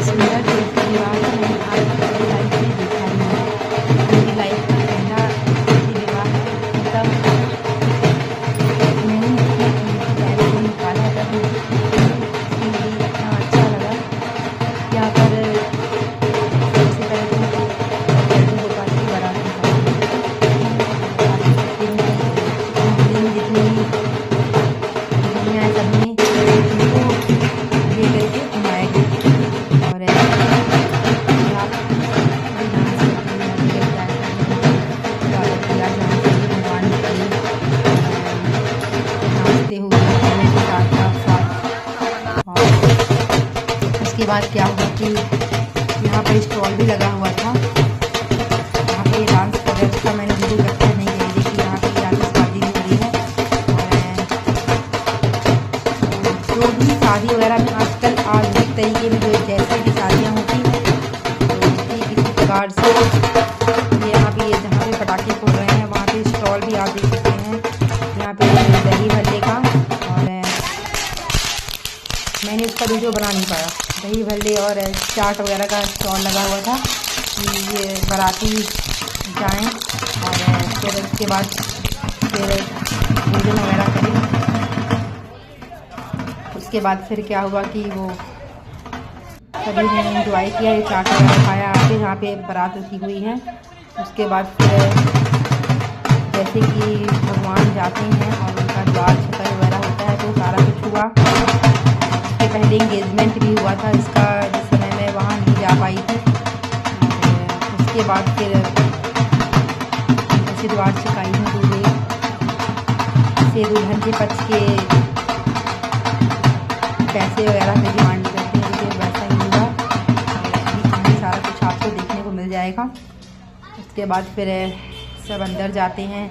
सुंदर जो विवाह है मैंने आज तक लाइफ में देखा ही नहीं। मेरी लाइफ का पहला विवाह है, तब मैंने अपनी लाइफ को निकाला तब मुझे इतना अच्छा लगा। यहाँ पर सबसे पहले तो लड्डू गोपाल की बारात निकाली, जितनी भी दुनिया है सबने उनको ले करके घुमाया गया। और नाचते हुए उसके बाद क्या हुआ कि यहाँ पर स्टॉल भी लगा हुआ था। यहाँ पे डांस कर रहा था, मैंने वीडियो कैप्चर नहीं करी थी कि यहाँ पे आतिशबाजी भी हो रही है। और जो भी शादी वगैरह में आजकल आधुनिक तरीके में जो जैसे भी शादियाँ होती हैं तो इसी प्रकार से ये यहाँ पे जहाँ पे पटाखे फोड़ रहे हैं वहाँ पे स्टॉल भी आप देख सकते हैं। यहाँ पे दही भल्ले का, और मैंने उसका वीडियो बना नहीं पाया। दही भल्ले और चाट वगैरह का स्टॉल लगा हुआ था कि ये बाराती जाएं और फिर उसके बाद फिर भोजन वगैरह करें। उसके बाद फिर क्या हुआ कि वो सभी ने एंजॉय किया, ये चाट वगैरह खाया। फिर यहाँ पे बारात रुकी हुई है। उसके बाद फिर जैसे कि भगवान जाते हैं और उनका द्वार छतर वगैरह होता है तो सारा कुछ हुआ। इसके पहले इंगेजमेंट भी हुआ था इसका, जिस समय मैं वहाँ नहीं जा पाई थी। उसके बाद फिर ऐसे द्वार छकाई में दूल्हे से दुल्हन के पक्ष के पैसे वगैरह में डिमांड करते हैं, जैसे वैसा ही हुआ। ये सारा कुछ आपको देखने को मिल जाएगा। उसके बाद फिर सब अंदर जाते हैं।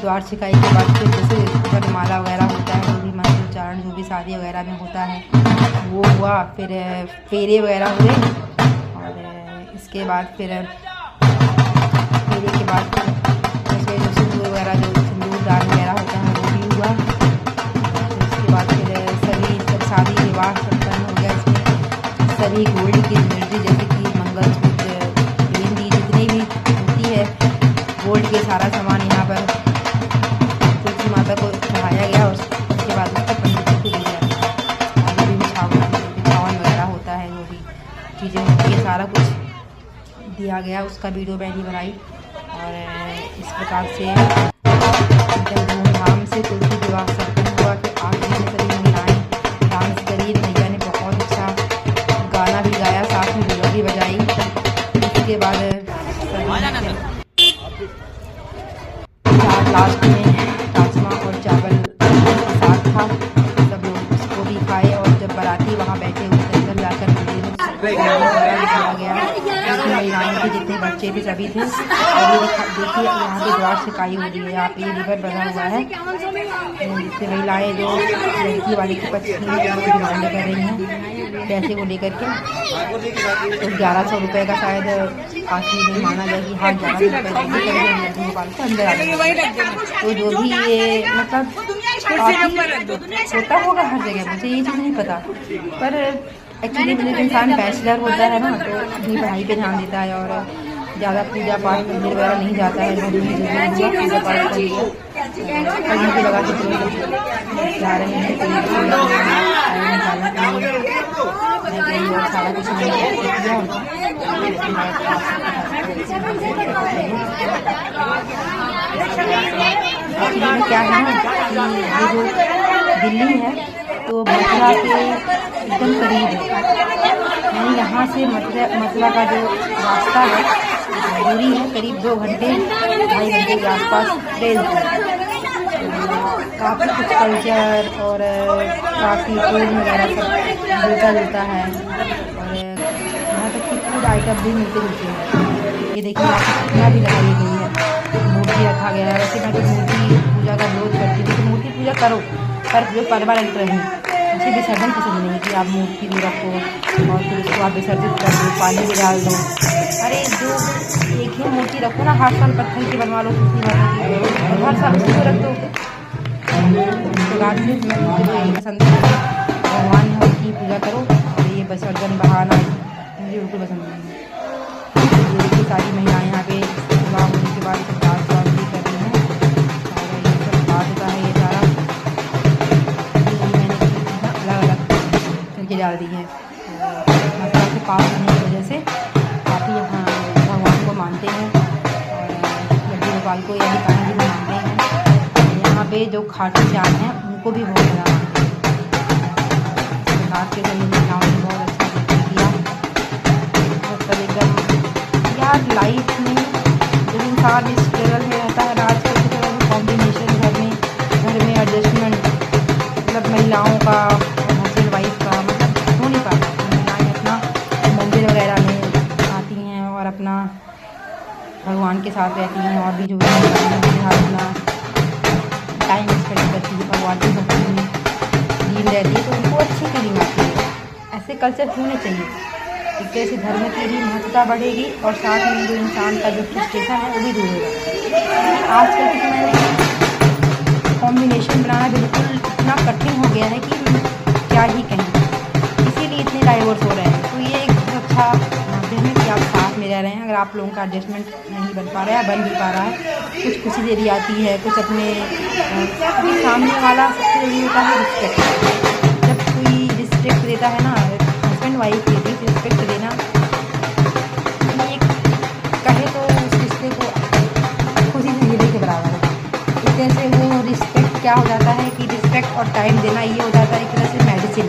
द्वार छिकाई के बाद फिर जैसे वरमाला वगैरह होता है, जो भी मंत्र उच्चारण जो भी शादी वगैरह में होता है वो हुआ। फिर फेरे वगैरह हुए और इसके बाद फिर फेरे के बाद फिर जो सिंदूर वगैरह जो सिंदूर दान वगैरह होता है वो भी हुआ। उसके बाद फिर सब शादी विवाह संपन्न हो गया। इसमें सभी गोल्ड की ज्वेलरी जैसे कि मंगलसूत्र, बिंदी जितनी भी होती है गोल्ड के सारा सामान यहाँ पर तुलसी माता को चढ़ाया गया। और उसके बाद उसका पंडित को दिया गया। और जो भी बिछावन वगैरह होता है, जो भी चीज़ें होती है सारा कुछ दिया गया। उसका वीडियो मैंने बनाई और इस प्रकार से एकदम धूमधाम से तुलसी विवाह संपन्न हुआ। फिर आगे में सभी महिलाएँ डांस करी, भैया ने बहुत अच्छा गाना भी गाया, साथ में ढोलक भी बजाई। इसके बाद लास्ट में राजमा और चावल साथ था, सब लोग उसको भी खाए। और जब बाराती वहाँ बैठे हुए थे अंदर जाकर मंदिर में दिखाया गया, जितनी महिलाएँ थी जितने बच्चे थे सभी थे। और ये देखिए यहाँ पे द्वार छिकाई हो रही है, यहाँ पे ये रिवर बना हुआ है। जितने महिलाएँ जो लड़की वाले की पक्ष में डिमांड कर रही हैं पैसे को लेकर के, तो 1100 रुपये का शायद आखिरी में माना जाए कि हाँ 1100 रुपये लड्डू गोपाल को अंदर आ गया। तो जो भी ये मतलब होता होगा हर जगह, मुझे ये चीज़ नहीं पता, पर एक्चुअली जब इंसान बैचलर होता है ना तो अपनी पढ़ाई पे ध्यान देता है और ज़्यादा पूजा पाठ मंदिर वगैरह नहीं जाता है। घर में पूजा पाठ कर लिया कहीं पे लगा के जा रहे हैं और सारा कुछ क्या है ना कि ये जो दिल्ली है तो मथुरा के एकदम करीब है। यानी यहाँ से मथुरा का जो रास्ता है दूरी है करीब 2 घंटे 2.5 घंटे के आसपास ट्रेन से। काफ़ी कुछ कल्चर और काफ़ी फूड वगैरह सब मिलता जुलता है। और यहाँ तक कि फूड आइटम भी मिलते जुलते हैं। ये देखिए यहाँ पर कितना भी लगाई गई है, मूर्ति रखा गया है। वैसे मैं तो मूर्ति पूजा का विरोध करती हूँ, तो मूर्ति पूजा करो पर जो परमानेंट रहे। मुझे विसर्जन पसंद नहीं कि आप मूर्ति भी रखो और फिर उसको आप विसर्जित कर दो, पानी भी डाल दो। अरे जो एक ही मूर्ति रखो ना, हर साल पत्थर की बनवा लो तुलसी माता की और हर साल उसको रख दो। पसंद है भगवान है, उसकी पूजा करो। और ये विसर्जन बहाना मुझे बिल्कुल पसंद नहीं है। देखिए सारी महिलाएं यहाँ पे सुबह होने के बाद सब डांस वांस भी कर रही हैं और ये सब बात का है। ये सारा मैंने अलग अलग करके डाल दी है। मथुरा के पास होने की वजह से काफ़ी यहाँ भगवान को मानते हैं और लड्डू गोपाल को या कान्हा जी को मानते हैं। यहाँ पे जो खाटू श्याम हैं उनको भी बहुत ज़्यादा मानते हैं। सरकार के जरिए महिलाओं ने बहुत अच्छा किया। मतलब एकदम यार लाइफ में जब इंसान स्ट्रगल में रहता है आजकल की तरह कॉम्बिनेशन घर में एडजस्टमेंट मतलब महिलाओं का हस्बैंड वाइफ का मतलब हो नहीं पाता। महिलाएँ अपना मंदिर वगैरह में आती हैं और अपना भगवान के साथ रहती हैं और भी जो भी अपना टाइम स्पेंड करती है भगवान की भक्ति में लीन रहती है, तो उनको अच्छी फीलिंग आती है। ऐसे कल्चर होने चाहिए। एक तरह से धर्म की भी महत्वता बढ़ेगी और साथ में जो इंसान का जो फ्रस्ट्रेशन है वो भी दूर होगा। आजकल के समय में कॉम्बिनेशन बनाना बिल्कुल इतना कठिन हो गया है कि क्या ही कहें, इसीलिए इतने डाइवोर्स हो रहे हैं। तो ये एक बहुत अच्छा माध्यम है कि आप साथ में रह रहे हैं। अगर आप लोगों का एडजस्टमेंट नहीं बन पा रहा है या बन नहीं पा रहा है, कुछ खुशी दे दी आती है, कुछ अपने सामने वाला सबसे जरूरी होता है रिस्पेक्ट। जब कोई रिस्पेक्ट देता है ना, हस्बैंड वाइफ के बीच रिस्पेक्ट देना एक कहे तो उस रिश्ते को खुशी से जीने के बराबर है। इस तरह से वो रिस्पेक्ट क्या हो जाता है कि रिस्पेक्ट और टाइम देना ये हो जाता है एक तरह से मेडिसिन।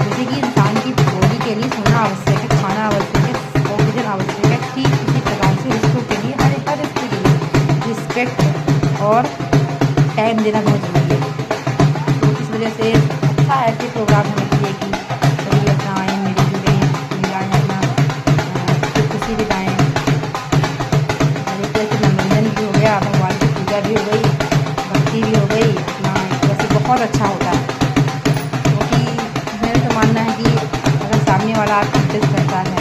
जैसे कि इंसान की बॉडी के लिए सोना आवश्यक है, खाना आवश्यक है, ऑक्सीजन आवश्यक है, ठीक इसी प्रकार से रिश्तों के लिए हर रिश्ते के लिए रिस्पेक्ट और टाइम देना बहुत ज़रूरी है। तो इस वजह से अच्छा ऐसे प्रोग्राम होने चाहिए कि सभी अपना आएँ, मेरे जुड़े मिलाएँ, अपना खुशी बिताएँ और एक तरह से मनोरंजन भी हो गया, भगवान की पूजा भी हो गई, भक्ति भी हो गई। अपना वैसे बहुत अच्छा होता है क्योंकि मेरा तो मानना है कि अगर सामने वाला आपकी इज्जत करता है,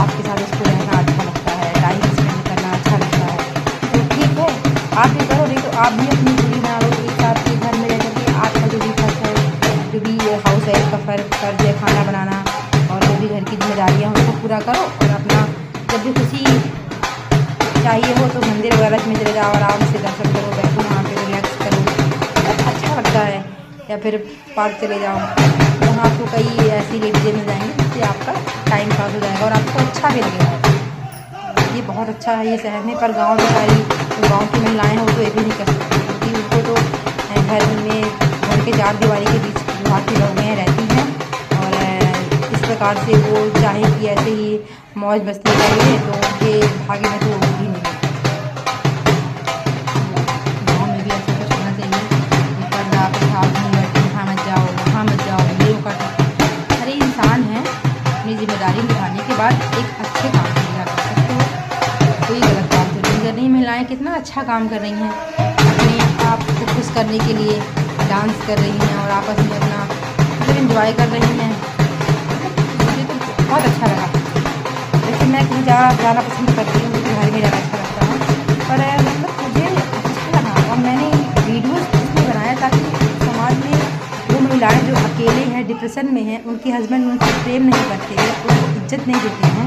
आपके साथ उसको रहना अच्छा लगता है, टाइम स्पेंड करना अच्छा लगता है, तो ठीक है आप भी करो। नहीं तो आप भी अपनी दूरी बना लो, एक साथ के घर में रह करके आपका जो भी खर्च है, जो भी हाउस वाइफ का फर्ज है खाना बनाना और जो भी घर की जिम्मेदारियाँ हैं उनको पूरा करो और अपना जब भी खुशी चाहिए हो तो मंदिर वगैरह में चले जाओ, आराम से दर्शन करो, बैठो वहाँ पे रिलैक्स करो, अच्छा लगता है। या फिर पार्क चले जाओ, वहाँ आपको कई ऐसी लेडीजें मिल जाएंगी जिससे आपका टाइम पास हो जाएगा और आपको अच्छा भी लगेगा। ये बहुत अच्छा है ये शहर में, पर गाँव में सारी जो गाँव की महिलाएँ हैं वो तो ये भी नहीं कर सकती क्योंकि उनको तो घर के चार दीवारी के बीच विभाग की लोग में रहती हैं और इस प्रकार से वो चाहे कि ऐसे ही मौज मस्ती करें तो उनके भाग्य में तो वो भी नहीं है। गाँव में भी ऐसा कुछ होना चाहिए कि पर्दा पेशाब नहीं बैठे, यहाँ मत जाओ वहाँ मत जाओ, ये का हर एक इंसान है अपनी जिम्मेदारी निभाने के बाद एक अच्छे काम कर सकते हो, कोई गलत काम तो नहीं कर रही। महिलाएँ कितना अच्छा काम कर रही हैं, अपने आप को खुश करने के लिए डांस कर रही हैं और आपस में अपना मतलब इन्जॉय कर रही हैं। मुझे तो बहुत अच्छा लगा। वैसे मैं कहीं जाना पसंद करती हूँ, मुझे घर में जाना अच्छा लगता है, पर मतलब मुझे अच्छा लगा और मैंने वीडियोज़ इसलिए बनाया ताकि समाज में वो महिलाएँ जो अकेले हैं, डिप्रेशन में हैं, उनके हस्बैंड उनसे प्रेम नहीं करते हैं, उनको इज्जत नहीं देते हैं,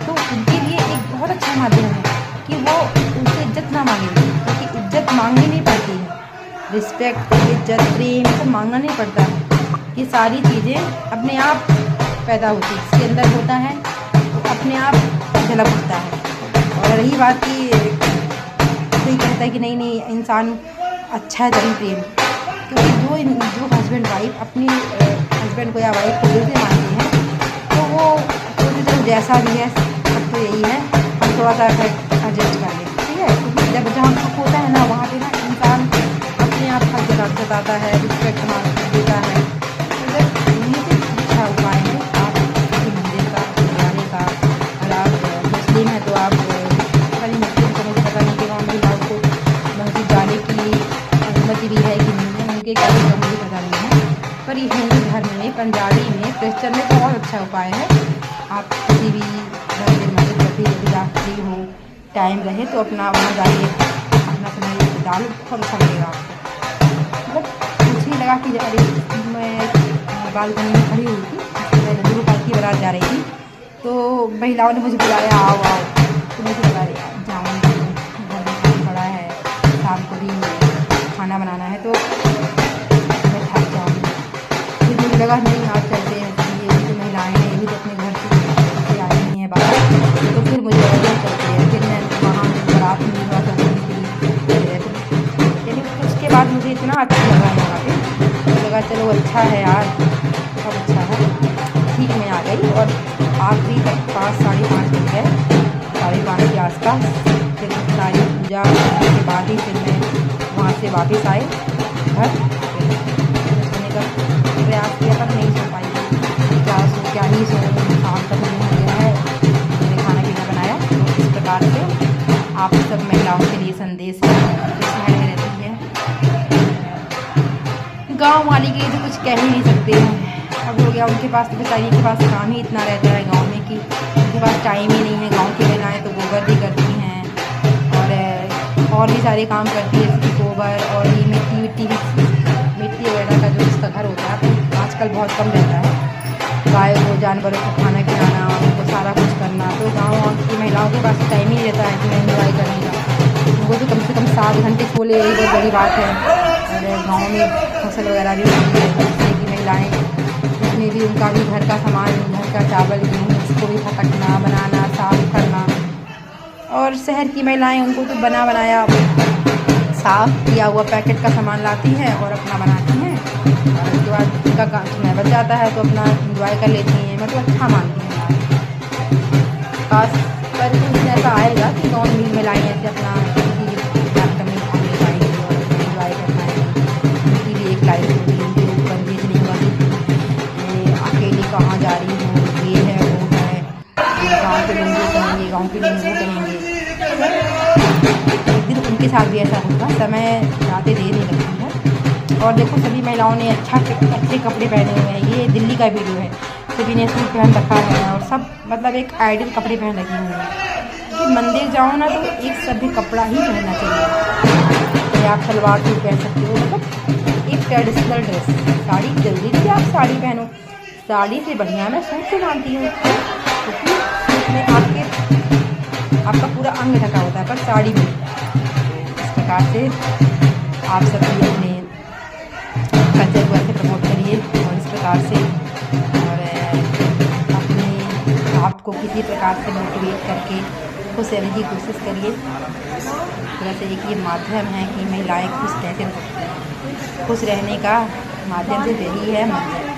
तो उनके लिए एक बहुत अच्छा माध्यम है कि वो उनसे इज्जत ना मांगेंगे क्योंकि इज्जत मांगनी नहीं पड़ती है। रिस्पेक्ट, इज्जत, प्रेम सब मांगना नहीं पड़ता है। ये सारी चीज़ें अपने आप पैदा होती है, इसके अंदर होता है तो अपने आप झलक उठता है। और रही बात की कोई कहता है कि नहीं इंसान अच्छा है तभी प्रेम, क्योंकि जो हस्बैंड वाइफ अपनी हस्बैंड को या वाइफ को दिल से मानते हैं तो वो सोचते जैसा भी है सब तो यही है, हम थोड़ा सा एडजस्ट कर लें, ठीक है। क्योंकि जब जहाँ सुख होता है ना वहाँ पे ना इंसान अपने आप हर जगह जताता है, रिस्पेक्ट देता है। तो ये तो अच्छा उपाय है आप किसी मंदिर का, गुरुद्वारे का, अगर आप मुस्लिम हैं तो आप खाली मुस्लिम को मुझे पता नहीं कि वहाँ महिलाओं को मस्जिद जाने की अनुमति भी है कि नहीं है, उनके क्या का मुझे पता नहीं है, पर ये हिंदू धर्म में, पंजाबी में, क्रिश्चन में बहुत अच्छा उपाय है। आप किसी भी मंदिर जब भी आप फ्री हो, टाइम रहे तो अपना वहाँ जाइए, अपना समय डालो, बहुत अच्छा लगेगा आपको। मतलब मुझे लगा कि अरे मैं बालकनी में खड़ी हुई थी, मैं लड्डू गोपाल की बारात जा रही थी तो महिलाओं ने मुझे बुलाया, आओ आओ, तो मुझे लगा जाऊँगी, घर में काम पड़ा है, शाम को भी खाना बनाना है, तो मैं थक जाऊँगी। फिर मुझे लगा नहीं आज चलते हैं, ये भी तो महिलाएँ हैं, ये भी तो अपने घर से आई हुई हैं बाहर, तो फिर मुझे लगा चलते हैं। फिर मैं वहाँ बारात में यानी उसके बाद मुझे इतना अच्छा लगा यहाँ पे, मुझे लगा चलो अच्छा है यार, बहुत अच्छा है। ठीक मैं आ गई और आखिरी तक 5 साढ़े 5 बज गए, 5:30 के आसपास। फिर सारी पूजा के बाद ही फिर मैं वहाँ से वापस आए घर। सोने का प्रयास किया पर नहीं सो पाई, क्या ही सो, शाम तक नहीं हो गया है। मैंने खाना पीना बनाया। तो इस प्रकार से आप सब महिलाओं के लिए संदेश है जो शहर में रहती है, गाँव वाली के लिए तो कुछ कह ही नहीं सकते हैं। अब हो गया उनके पास, तो बेचारी के पास काम ही इतना रहता है गांव में कि उनके पास टाइम ही नहीं है। गांव की महिलाएं तो गोबर भी करती हैं और भी सारे काम करती है, जैसे गोबर और ये मिट्टी वगैरह का जो इसका घर होता है तो आजकल बहुत कम रहता है। गाय को, जानवरों को खाना खिलाना, उनको सारा कुछ करना, तो गाँव की महिलाओं के पास टाइम ही नहीं रहता है कि मैं एंजॉय करने का। उनको तो कम से कम 7 घंटे सो ले, यही बहुत बड़ी बात है। और गाँव में फसल वगैरह भी होती है, दूसरे की महिलाएँ, उसमें भी उनका भी घर का सामान, घर का चावल गेहूँ, उसको भी फटकना, बनाना, साफ करना। और शहर की महिलाएं उनको तो बना बनाया साफ किया हुआ पैकेट का सामान लाती हैं और अपना बनाती हैं, और उसके बाद उनका काम समय बच जाता है तो अपना इंजॉय कर लेती हैं। मतलब अच्छा मानती हैं यार। खास कर कुछ ऐसा आएगा कि गाँव में महिलाएं ऐसे अपना कार्यक्रम में भाग ले पाएंगी और इंजॉय कर पाएंगी। उनकी भी एक लाइफ होगी, उनके ऊपर ये नहीं होगा कि अकेले कहाँ जा रही हूँ, ये है वो है, गाँव के लोग वो कहेंगे, गाँव के लोग वो कहेंगे। एक दिन उनके साथ भी ऐसा होगा, समय ज़्यादा देर नहीं लगती है। और देखो सभी महिलाओं ने अच्छे कपड़े पहने हुए हैं। ये दिल्ली का वीडियो है, सभी ने सूट पहन रखा है और सब मतलब एक आइडियल कपड़े पहन रखे हुए हैं। कि मंदिर जाओ ना तो एक सभ्य कपड़ा ही पहनना चाहिए। तो आप सलवार सूट पहन सकते हो, मतलब एक ट्रेडिशनल ड्रेस। साड़ी जरूरी नहीं कि आप साड़ी पहनो, साड़ी से बढ़िया मैं सूट को मानती हूँ, क्योंकि सूट में आपका पूरा अंग ढका होता है, पर साड़ी में। इस प्रकार से आप सभी अपने कल्चर को ऐसे प्रमोट करिए और इस प्रकार से, और अपने आप को किसी प्रकार से मोटिवेट करके खुश रहने की कोशिश करिए। तरह से एक ये माध्यम है कि महिलाएं खुश कैसे रह सकती हैं। खुश रहने का माध्यम से यही है मंदिर,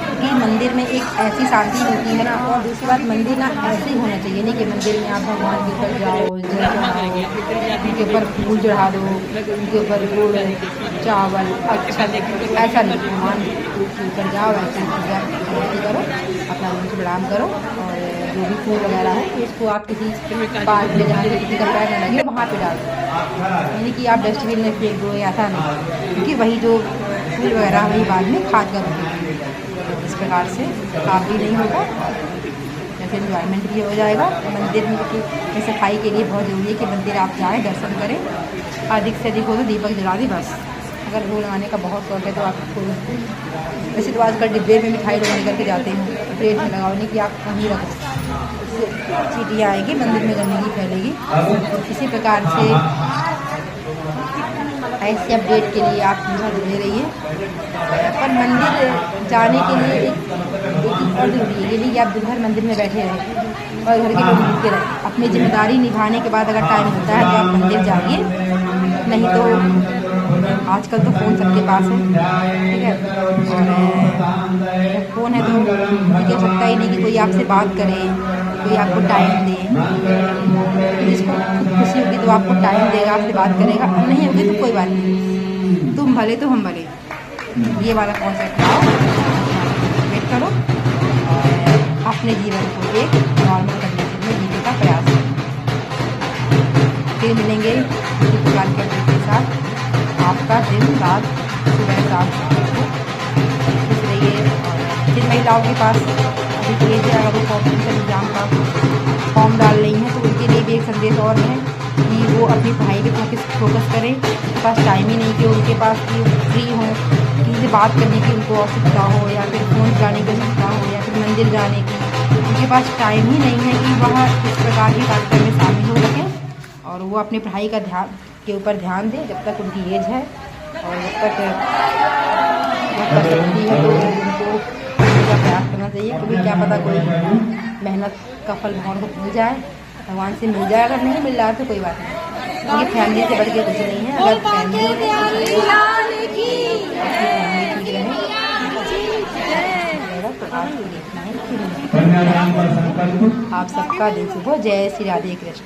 क्योंकि मंदिर में एक ऐसी शांति होती है ना। और दूसरी बात, मंदिर ना ऐसे ही होना चाहिए, नहीं कि मंदिर में आप भगवान के ऊपर जाओ, जल चढ़ाओ, उनके ऊपर फूल चढ़ा दो, उनके ऊपर गुड़ चावल अच्छा, ऐसा नहीं। भगवान के ऊपर जाओ, ऐसे पूजा करो, अपना उनसे प्रणाम करो, और जो भी फूल वगैरह है तो इसको आप किसी पार्क में जहाँ किसी का पैर न लगे वहाँ पे डाल दो, यानी कि आप डस्टबिन में फेंक दो, ऐसा नहीं, क्योंकि वही जो फूल वगैरह वही बाद में खाद कर देंगे। इस प्रकार से काम भी नहीं होगा, जैसे इन्वायरमेंट भी हो जाएगा। मंदिर में सफाई के लिए बहुत ज़रूरी है कि मंदिर आप जाएँ, दर्शन करें, अधिक से अधिक हो तो दीपक जला दें बस। अगर वो लगाने का बहुत शौक है तो आपको, वैसे तो आजकल डिब्बे में मिठाई लोग निकल के जाते हैं, प्लेट में लगाओ, नहीं कि आप कहीं रखो, इससे चीटियाँ आएगी, मंदिर में गंदगी फैलेगी। इसी प्रकार से ऐसे अपडेट के लिए आप मुझे जुड़े रहिए। पर मंदिर जाने के लिए एक और ज़रूरी है, ये नहीं कि आप दिन भर मंदिर में बैठे रहें और घर के लोग भूखे रहें। अपनी जिम्मेदारी निभाने के बाद अगर टाइम होता है तो आप मंदिर जाइए, नहीं तो आजकल तो फ़ोन सबके पास है, ठीक है। और फ़ोन है तो मुझे सकता ही नहीं कि कोई आपसे बात करे, कोई आपको टाइम दे। जिसको खुशी होगी तो आपको टाइम देगा, आपसे बात करेगा, नहीं होगी तो कोई बात नहीं, तुम भले तो हम भले, ये वाला कॉन्सेप्ट लाओ, वेट करो और अपने जीवन को एक नॉर्मल कंडीशन में जीने का प्रयास करो। फिर मिलेंगे किसी प्रकार के अपडेट के साथ। आपका दिन रात सुबह शाम खुश रहिए। जिन महिलाओं के पास अभी एज है, अगर वो कॉम्पिटिशन एग्जाम का फॉर्म डाल रही हैं तो उनके लिए भी एक संदेश और है कि वो अपनी पढ़ाई पे फोकस करें। उनके पास टाइम ही नहीं कि उनके पास कि फ्री हों, किसी से बात करने की उनको आवश्यकता हो, या फिर फ़ोन चलाने की आवश्यकता हो, या फिर मंदिर जाने की उनके पास टाइम ही नहीं है कि वह इस प्रकार के कार्यक्रम में शामिल हो सकें और वो अपनी पढ़ाई का ऊपर ध्यान दें जब तक उनकी एज है, और जब तक वो कर सकती है तो उनको का प्रयास करना चाहिए, क्योंकि क्या पता कोई मेहनत का फल भगवान को मिल जाए, भगवान से मिल जाए। अगर नहीं मिल रहा तो कोई बात नहीं, क्योंकि फैमिली से बढ़ के कुछ नहीं है। अगर फैमिली ठीक रहे तो आपको देखना है। आप सबका दिन शुभ हो। जय श्री राधे कृष्ण।